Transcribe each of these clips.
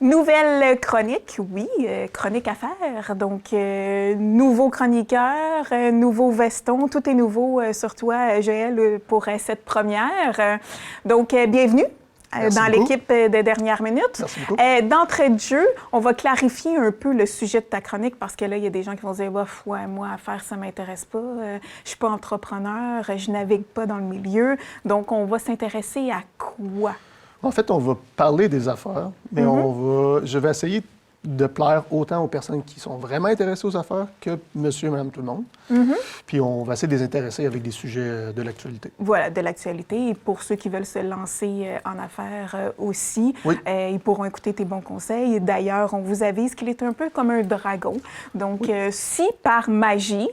Nouvelle chronique, oui, chronique à faire. Donc, nouveau chroniqueur, nouveau veston, tout est nouveau sur toi, Joël, pour cette première. Donc, bienvenue. Dans l'équipe de Dernière Minute. Merci beaucoup. D'entrée de jeu, on va clarifier un peu le sujet de ta chronique parce que là, il y a des gens qui vont dire « ouais, moi, à faire, ça ne m'intéresse pas. Je suis pas entrepreneur, je navigue pas dans le milieu. » Donc, on va s'intéresser à quoi? En fait, on va parler des affaires, mais je vais essayer de plaire autant aux personnes qui sont vraiment intéressées aux affaires que monsieur et madame tout le monde. Puis on va essayer de les intéresser avec des sujets de l'actualité. Voilà, de l'actualité. Et pour ceux qui veulent se lancer en affaires aussi, oui. Ils pourront écouter tes bons conseils. D'ailleurs, on vous avise qu'il est un peu comme un dragon. Donc, si par magie,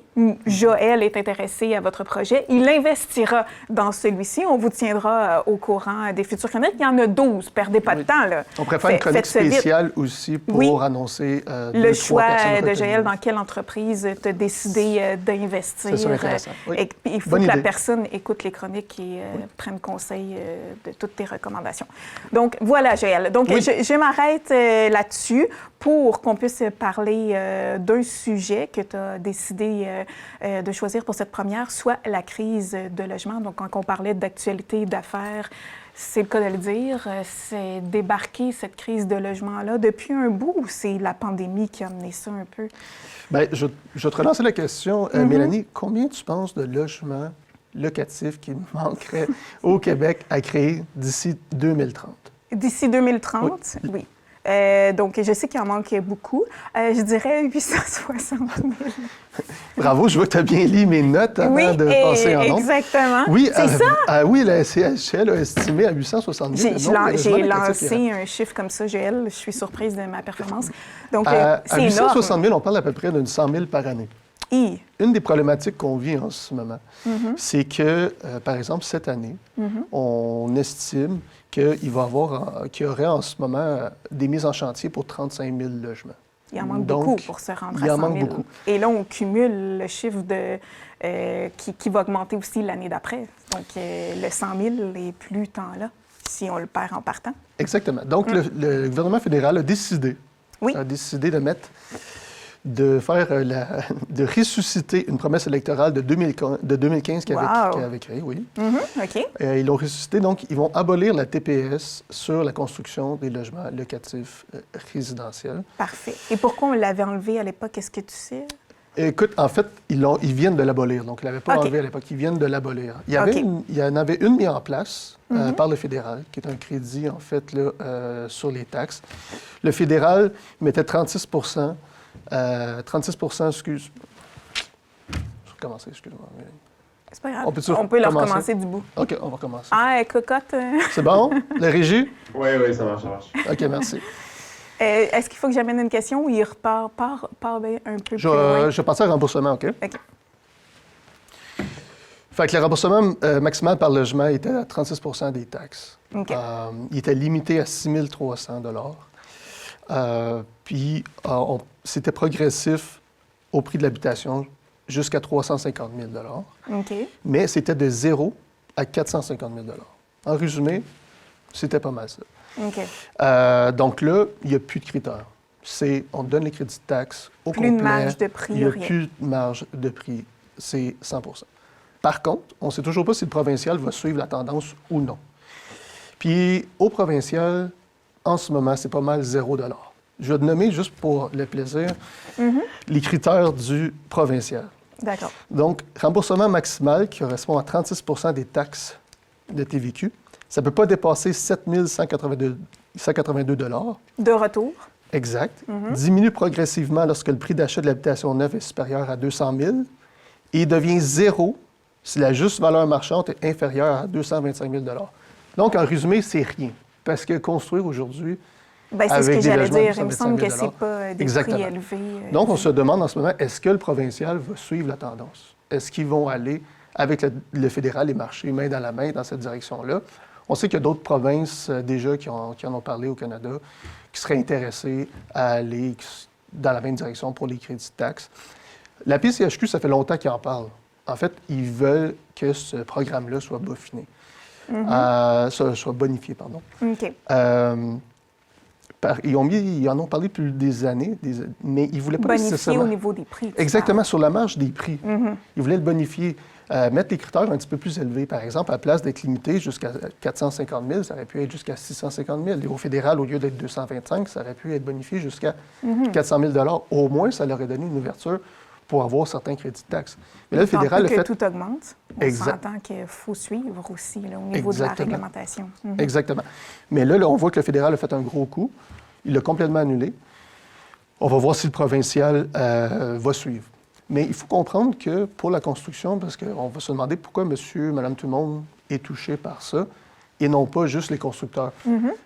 Joël est intéressé à votre projet, il investira dans celui-ci. On vous tiendra au courant des futures chroniques. Il y en a 12. Perdez pas de temps, là. On préfère une chronique spéciale aussi pour annoncer le choix de Joël, dans quelle entreprise tu as décidé d'investir. C'est intéressant. Oui. Et il faut que la personne écoute les chroniques et prenne conseil de toutes tes recommandations. Donc, voilà, Joël. Donc, je m'arrête là-dessus pour qu'on puisse parler d'un sujet que tu as décidé de choisir pour cette première, soit la crise de logement. Donc, quand on parlait d'actualité, d'affaires, c'est le cas de le dire, c'est débarqué cette crise de logement-là depuis un bout ou c'est la pandémie qui a amené ça un peu? Bien, je vais te relancer la question. Mélanie, combien tu penses de logements locatifs qui manqueraient au Québec à créer d'ici 2030? D'ici 2030? Oui. Donc, je sais qu'il en manque beaucoup. Je dirais 860 000. Bravo, je vois que tu as bien lu mes notes avant de passer en ondes. Exactement. Oui, c'est ça? Oui, la CHL a estimé à 860 000. J'ai lancé un chiffre comme ça, Joël. Je suis surprise de ma performance. Donc, c'est à 860 000, énorme. on parle à peu près d'une 100 000 par année. Une des problématiques qu'on vit en ce moment, c'est que, par exemple, cette année, on estime qu'il y aurait en ce moment des mises en chantier pour 35 000 logements. Il en manque beaucoup pour se rendre à 100 000. Beaucoup. Et là, on cumule le chiffre qui va augmenter aussi l'année d'après. Donc, le 100 000 n'est plus tant là, si on le perd en partant. Exactement. Donc, le gouvernement fédéral a décidé de ressusciter une promesse électorale de 2015 qu'il avait créée, oui. OK. Ils l'ont ressuscité, donc ils vont abolir la TPS sur la construction des logements locatifs résidentiels. Parfait. Et pourquoi on l'avait enlevé à l'époque? Est-ce que tu sais? Écoute, en fait, ils viennent de l'abolir, donc ils ne l'avaient pas enlevé à l'époque, ils viennent de l'abolir. Il y en avait une mise en place par le fédéral, qui est un crédit, en fait, là, sur les taxes. Le fédéral mettait 36 excuse. Je vais recommencer, excuse-moi. C'est pas grave. On peut le recommencer du bout. OK, on va recommencer. Ah, cocotte. C'est bon? La régie? Oui, ça marche. OK, merci. Est-ce qu'il faut que j'amène une question ou il repart un peu plus loin? Je vais passer au remboursement, OK? OK. Fait que le remboursement maximal par logement était à 36 des taxes. OK. Il était limité à 6 300 puis, c'était progressif au prix de l'habitation jusqu'à 350 000 OK. Mais c'était de 0 à 450 000 En résumé, c'était pas mal ça. OK. Donc là, il n'y a plus de critères. On donne les crédits de taxes au complet. Plus de marge de prix, il n'y a plus de marge de prix. C'est 100 Par contre, on ne sait toujours pas si le provincial va suivre la tendance ou non. Puis, au provincial, en ce moment, c'est pas mal 0 Je vais te nommer, juste pour le plaisir, les critères du provincial. D'accord. Donc, remboursement maximal qui correspond à 36 des taxes de TVQ. Ça ne peut pas dépasser 7 182 De retour. Exact. Diminue progressivement lorsque le prix d'achat de l'habitation neuve est supérieur à 200 000 et devient 0 si la juste valeur marchande est inférieure à 225 000 Donc, en résumé, c'est rien. Parce que construire aujourd'hui, c'est ce que j'allais dire. Il me semble que ce n'est pas des prix élevés. Donc, on se demande en ce moment, est-ce que le provincial va suivre la tendance? Est-ce qu'ils vont aller avec le fédéral et marcher main dans la main dans cette direction-là? On sait qu'il y a d'autres provinces déjà qui en ont parlé au Canada, qui seraient intéressées à aller dans la même direction pour les crédits de taxes. La PCHQ, ça fait longtemps qu'ils en parlent. En fait, ils veulent que ce programme-là soit bonifié, soit bonifié, pardon. OK. Ils en ont parlé depuis des années, mais ils ne voulaient pas bonifier nécessairement... au niveau des prix. Exactement, sur la marge des prix. Ils voulaient le bonifier, mettre les critères un petit peu plus élevés. Par exemple, à la place d'être limité jusqu'à 450 000, ça aurait pu être jusqu'à 650 000. Au fédéral, au lieu d'être 225, ça aurait pu être bonifié jusqu'à 400 000 Au moins, ça leur aurait donné une ouverture pour avoir certains crédits de taxes. Mais là, le fédéral a fait... tout augmente, on s'entend qu'il faut suivre aussi là, au niveau de la réglementation. Exactement. Mais là, on voit que le fédéral a fait un gros coup. Il l'a complètement annulé. On va voir si le provincial va suivre. Mais il faut comprendre que pour la construction, parce qu'on va se demander pourquoi monsieur, madame, tout le monde est touché par ça, et non pas juste les constructeurs.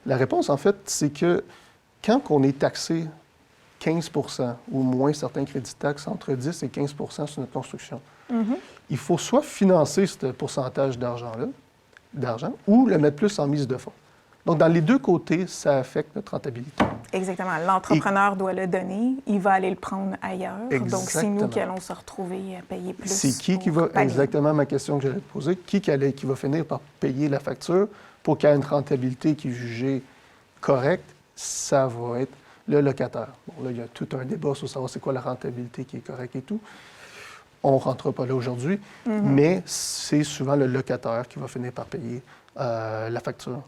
La réponse, en fait, c'est que quand on est taxé 15 ou moins certains crédits de taxes, entre 10 et 15 sur notre construction, il faut soit financer ce pourcentage d'argent, ou le mettre plus en mise de fonds. Donc, dans les deux côtés, ça affecte notre rentabilité. Exactement. L'entrepreneur doit le donner, il va aller le prendre ailleurs. Exactement. Donc, c'est nous qui allons se retrouver à payer plus. C'est qui va... Exactement ma question que j'allais te poser. Qui va finir par payer la facture pour qu'il y ait une rentabilité qui est jugée correcte? Ça va être le locataire. Bon, là, il y a tout un débat sur savoir c'est quoi la rentabilité qui est correcte et tout. On ne rentre pas là aujourd'hui, mais c'est souvent le locataire qui va finir par payer la facture.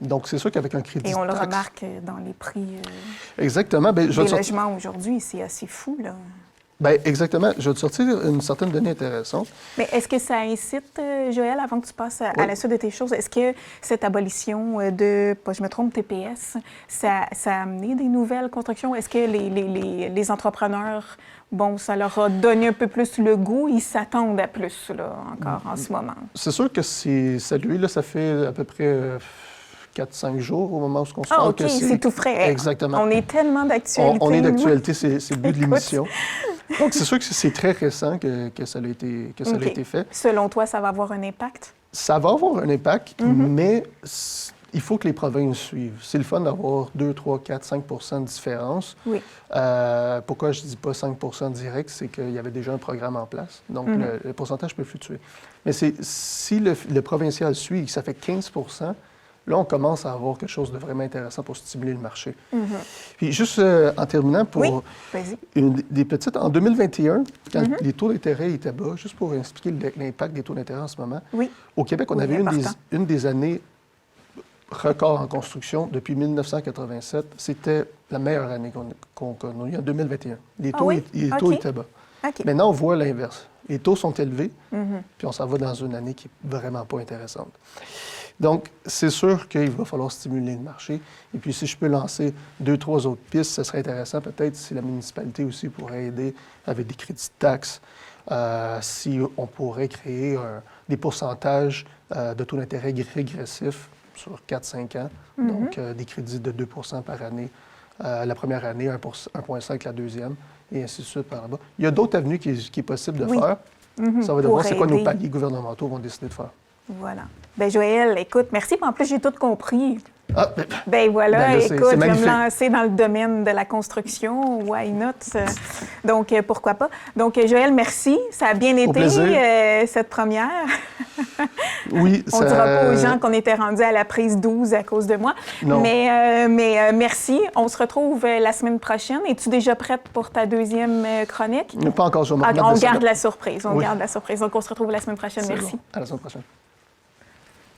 Donc, c'est sûr qu'avec un crédit et on de taxe... le remarque dans les prix exactement. des logements aujourd'hui. C'est assez fou, là. Bien, exactement. Je vais te sortir une certaine donnée intéressante. Mais est-ce que ça incite, Joël, avant que tu passes à la suite de tes choses, est-ce que cette abolition de, pas je me trompe, TPS, ça a amené des nouvelles constructions? Est-ce que les entrepreneurs, bon, ça leur a donné un peu plus le goût? Ils s'attendent à plus, là, encore en ce moment? C'est sûr que c'est salué. Là, ça fait à peu près 4-5 jours au moment où on se parle. Ah, OK, c'est tout frais. Exactement. On est tellement d'actualité. On est d'actualité, c'est le but de l'émission. Donc, c'est sûr que c'est très récent que ça a été fait. Selon toi, ça va avoir un impact? Ça va avoir un impact, mais il faut que les provinces suivent. C'est le fun d'avoir 2, 3, 4, 5 de différence. Oui. Pourquoi je ne dis pas 5 direct? C'est qu'il y avait déjà un programme en place. Donc, le pourcentage peut fluctuer. Mais si le provincial suit, ça fait 15 là, on commence à avoir quelque chose de vraiment intéressant pour stimuler le marché. Puis juste en terminant, pour des petites... En 2021, quand les taux d'intérêt étaient bas, juste pour expliquer l'impact des taux d'intérêt en ce moment, au Québec, on avait une des années record en construction depuis 1987. C'était la meilleure année qu'on a eue en 2021. Les taux étaient bas. Maintenant, on voit l'inverse. Les taux sont élevés, puis on s'en va dans une année qui n'est vraiment pas intéressante. Donc, c'est sûr qu'il va falloir stimuler le marché. Et puis, si je peux lancer 2, 3 autres pistes, ce serait intéressant peut-être si la municipalité aussi pourrait aider avec des crédits de taxes, si on pourrait créer des pourcentages de taux d'intérêt régressifs sur 4-5 ans, donc des crédits de 2 par année la première année, 1,5 la deuxième, et ainsi de suite par là-bas. Il y a d'autres avenues qui est possible de faire. Ça va devoir c'est quoi nos paliers gouvernementaux vont décider de faire. Voilà. Bien, Joël, écoute, merci. En plus, j'ai tout compris. Ah, ben voilà, là, écoute, je vais me lancer dans le domaine de la construction. Why not? Donc, pourquoi pas? Donc, Joël, merci. Ça a bien été, cette première. Oui. On ne dira pas aux gens qu'on était rendu à la prise 12 à cause de moi. Non. Mais merci. On se retrouve la semaine prochaine. Es-tu déjà prête pour ta deuxième chronique? Pas encore. On garde la surprise. On garde la surprise. Donc, on se retrouve la semaine prochaine. Merci. Bon. À la semaine prochaine.